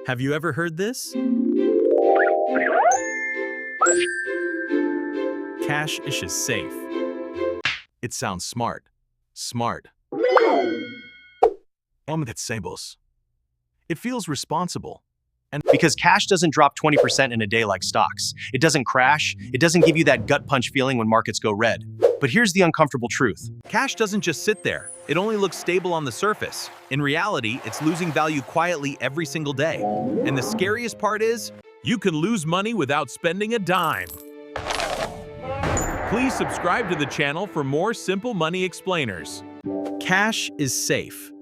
Have you ever heard this? Cash is safe. It sounds smart. Smart. It feels responsible. And Because cash doesn't drop 20% in a day like stocks. It doesn't crash. It doesn't give you that gut punch feeling when markets go red. But here's the uncomfortable truth. cash doesn't just sit there. It only looks stable on the surface. In reality, it's losing value quietly every single day. And the scariest part is, you can lose money without spending a dime. Please subscribe to the channel for more simple money explainers. Cash is safe.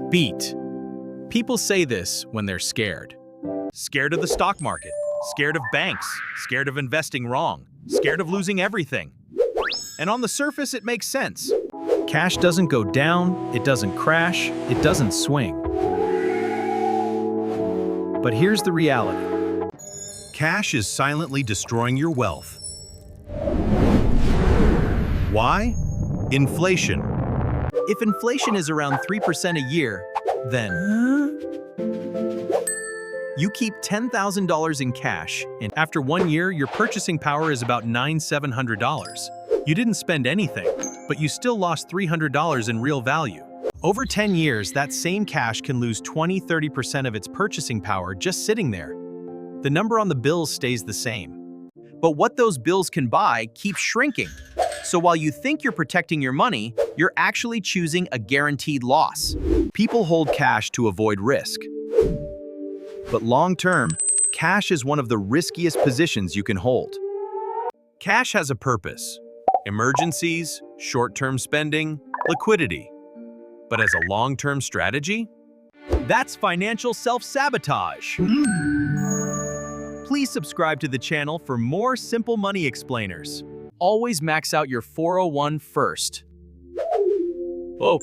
Beat. People say this when they're scared. Scared of the stock market, scared of banks, scared of investing wrong, scared of losing everything. And on the surface, it makes sense. Cash doesn't go down, it doesn't crash, it doesn't swing. But here's the reality. Cash is silently destroying your wealth. Why? Inflation. If inflation is around 3% a year, then you keep $10,000 in cash, and after 1 year, your purchasing power is about $9,700. You didn't spend anything, but you still lost $300 in real value. Over 10 years, that same cash can lose 20–30% of its purchasing power just sitting there. The number on the bills stays the same. But what those bills can buy keeps shrinking. So while you think you're protecting your money, you're actually choosing a guaranteed loss. People hold cash to avoid risk. But long-term, cash is one of the riskiest positions you can hold. Cash has a purpose: emergencies, short-term spending, liquidity. But as a long-term strategy, that's financial self-sabotage. Please subscribe to the channel for more simple money explainers. Always max out your 401 first. Oh.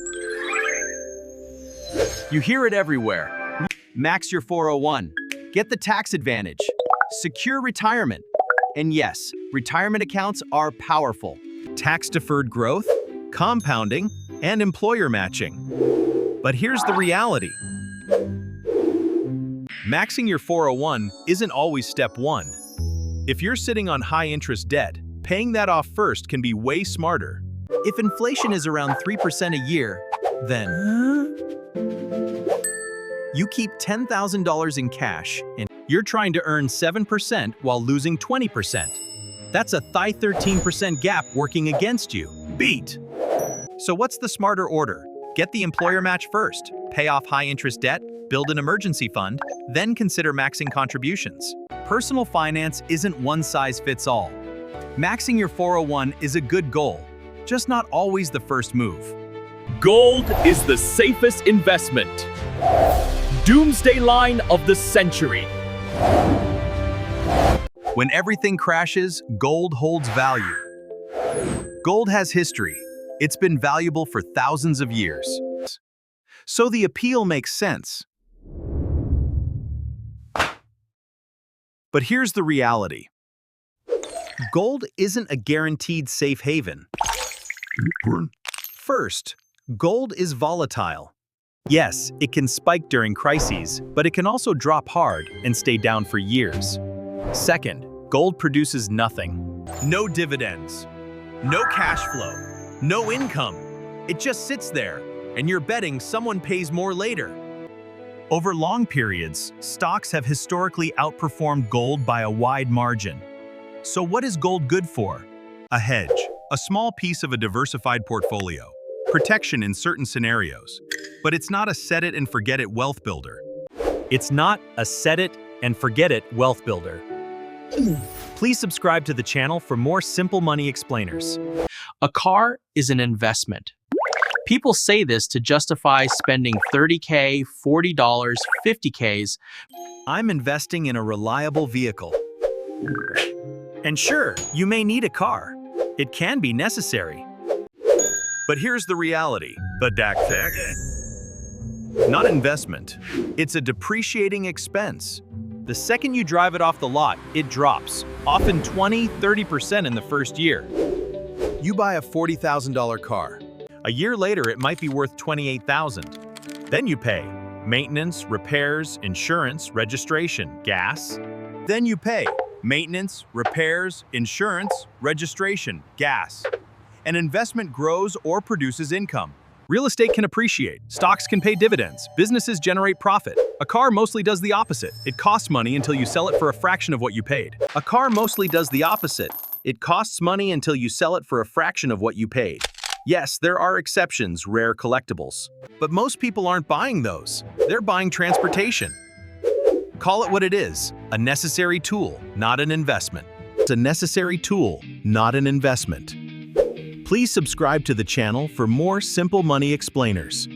You hear it everywhere. Max your 401. Get the tax advantage. Secure retirement. And yes, retirement accounts are powerful. Tax-deferred growth, compounding, and employer matching. But here's the reality. Maxing your 401 isn't always step one. If you're sitting on high-interest debt, paying that off first can be way smarter. If inflation is around 3% a year, then you keep $10,000 in cash and you're trying to earn 7% while losing 20%. That's a 13% gap working against you. Beat! So what's the smarter order? Get the employer match first, pay off high-interest debt, build an emergency fund, then consider maxing contributions. Personal finance isn't one-size-fits-all. Maxing your 401 is a good goal, just not always the first move. Gold is the safest investment. Doomsday line of the century. When everything crashes, gold holds value. Gold has history. It's been valuable for thousands of years. So the appeal makes sense. But here's the reality. Gold isn't a guaranteed safe haven. First, gold is volatile. Yes, it can spike during crises, but it can also drop hard and stay down for years. Second, gold produces nothing. No dividends, no cash flow, no income. It just sits there, and you're betting someone pays more later. Over long periods, stocks have historically outperformed gold by a wide margin. So what is gold good for? A hedge, a small piece of a diversified portfolio, protection in certain scenarios. But it's not a set-it-and-forget-it wealth builder. It's not a set-it-and-forget-it wealth builder. Please subscribe to the channel for more simple money explainers. A car is an investment. People say this to justify spending $30K, $40, $50Ks. I'm investing in a reliable vehicle. And sure, you may need a car. It can be necessary. But here's the reality. Not investment. It's a depreciating expense. The second you drive it off the lot, it drops, often 20–30% in the first year. You buy a $40,000 car. A year later, it might be worth $28,000. Then you pay maintenance, repairs, insurance, registration, gas. Then you pay maintenance, repairs, insurance, registration, gas. An investment grows or produces income. Real estate can appreciate, stocks can pay dividends, businesses generate profit. A car mostly does the opposite. It costs money until you sell it for a fraction of what you paid. A car mostly does the opposite. It costs money until you sell it for a fraction of what you paid. Yes, there are exceptions, rare collectibles. But most people aren't buying those. They're buying transportation. Call it what it is, a necessary tool, not an investment. It's a necessary tool, not an investment. Please subscribe to the channel for more simple money explainers.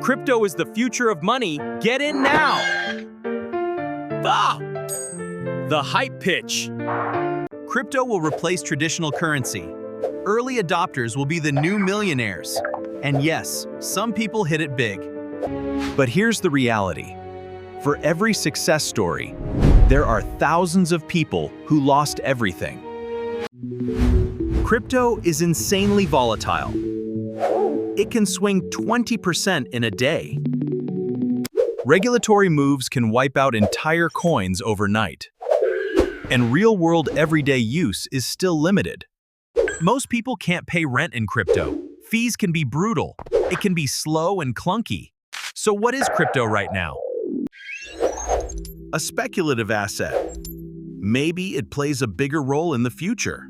Crypto is the future of money. Get in now! The hype pitch. Crypto will replace traditional currency. Early adopters will be the new millionaires. And yes, some people hit it big. But here's the reality. For every success story, there are thousands of people who lost everything. Crypto is insanely volatile. It can swing 20% in a day. Regulatory moves can wipe out entire coins overnight. And real-world everyday use is still limited. Most people can't pay rent in crypto. Fees can be brutal. It can be slow and clunky. So what is crypto right now? A speculative asset. Maybe it plays a bigger role in the future.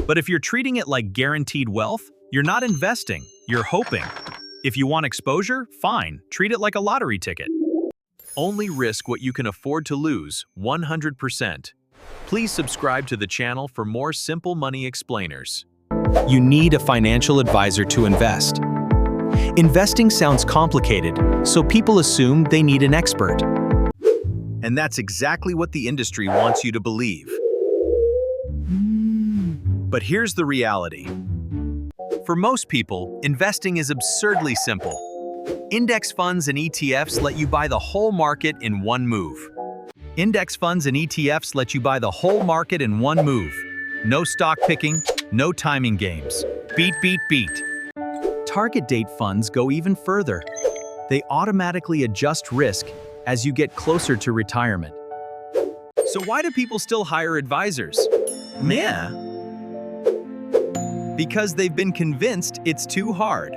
But if you're treating it like guaranteed wealth, you're not investing, you're hoping. If you want exposure, fine, treat it like a lottery ticket. Only risk what you can afford to lose, 100%. Please subscribe to the channel for more simple money explainers. You need a financial advisor to invest. Investing sounds complicated, so people assume they need an expert. And that's exactly what the industry wants you to believe. But here's the reality. For most people, investing is absurdly simple. Index funds and ETFs let you buy the whole market in one move. Index funds and ETFs let you buy the whole market in one move. No stock picking, no timing games. Beat, beat, beat. Target date funds go even further. They automatically adjust risk as you get closer to retirement. So why do people still hire advisors? Because they've been convinced it's too hard.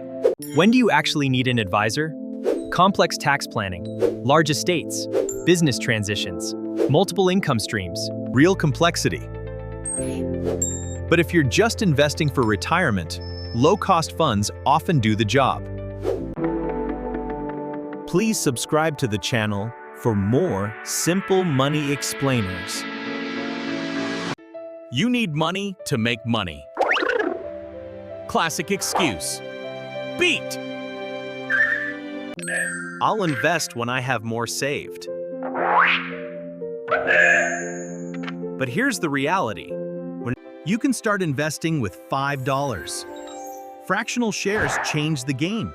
When do you actually need an advisor? Complex tax planning, large estates, business transitions, multiple income streams. Real complexity. But if you're just investing for retirement, low-cost funds often do the job. Please subscribe to the channel for more simple money explainers. You need money to make money. Classic excuse. Beat! I'll invest when I have more saved. But here's the reality. You can start investing with $5. Fractional shares change the game.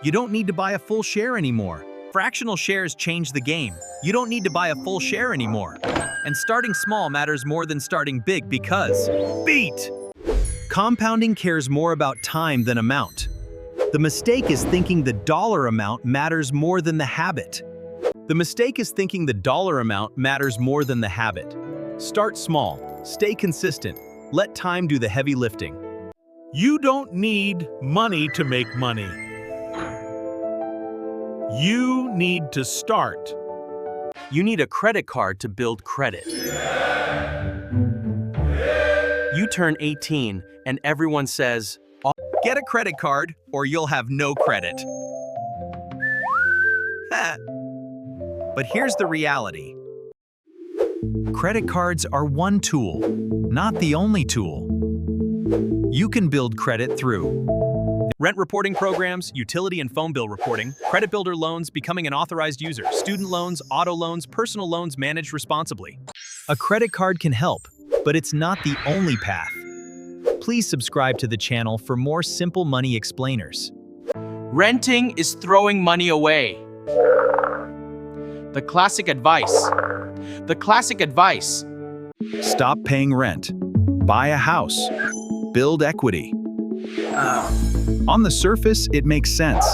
You don't need to buy a full share anymore. Fractional shares change the game. You don't need to buy a full share anymore. And starting small matters more than starting big because beat! Compounding cares more about time than amount. The mistake is thinking the dollar amount matters more than the habit. The mistake is thinking the dollar amount matters more than the habit. Start small, stay consistent, let time do the heavy lifting. You don't need money to make money. You need to start. You need a credit card to build credit. You turn 18 and everyone says, "Get a credit card or you'll have no credit." But here's the reality. Credit cards are one tool, not the only tool. You can build credit through rent reporting programs, utility and phone bill reporting, credit builder loans, becoming an authorized user, student loans, auto loans, personal loans managed responsibly. A credit card can help, but it's not the only path. Please subscribe to the channel for more simple money explainers. Renting is throwing money away. The classic advice. The classic advice. Stop paying rent. Buy a house. Build equity. On the surface, it makes sense.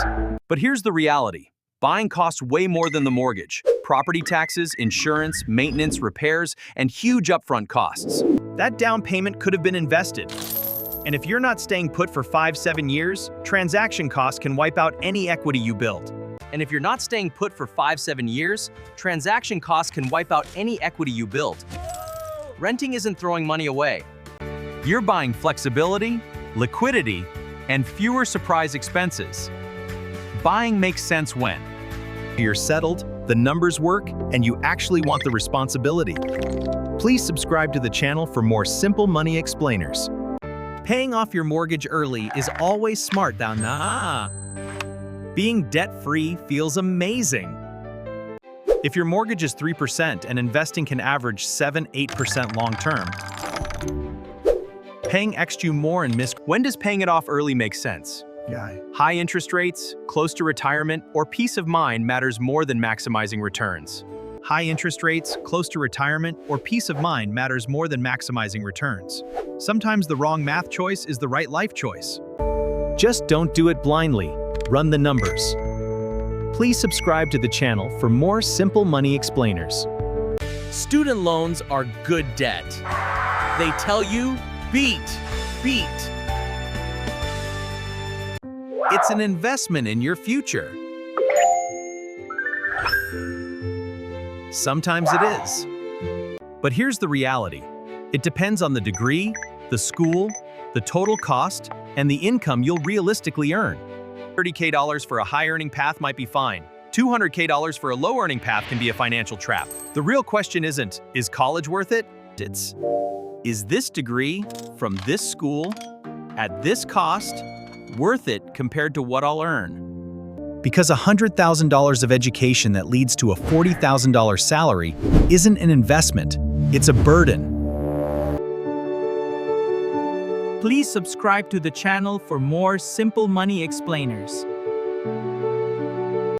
But here's the reality. Buying costs way more than the mortgage. Property taxes, insurance, maintenance, repairs, and huge upfront costs. That down payment could have been invested. And if you're not staying put for 5-7 years, transaction costs can wipe out any equity you build. And if you're not staying put for 5-7 years, transaction costs can wipe out any equity you built. Renting isn't throwing money away. You're buying flexibility, liquidity, and fewer surprise expenses. Buying makes sense when you're settled, the numbers work, and you actually want the responsibility. Please subscribe to the channel for more simple money explainers. Paying off your mortgage early is always smart, though. Being debt-free feels amazing. If your mortgage is 3% and investing can average 7-8% long-term, paying extra more and miss. When does paying it off early make sense? High interest rates, close to retirement, or peace of mind matters more than maximizing returns. High interest rates, close to retirement, or peace of mind matters more than maximizing returns. Sometimes the wrong math choice is the right life choice. Just don't do it blindly. Run the numbers. Please subscribe to the channel for more simple money explainers. Student loans are good debt. They tell you, beat. It's an investment in your future. Sometimes it is. But here's the reality. It depends on the degree, the school, the total cost, and the income you'll realistically earn. $30K for a high-earning path might be fine. $200K for a low-earning path can be a financial trap. The real question isn't, is college worth it? It's, is this degree from this school at this cost worth it compared to what I'll earn? Because $100,000 of education that leads to a $40,000 salary isn't an investment, it's a burden. Please subscribe to the channel for more simple money explainers.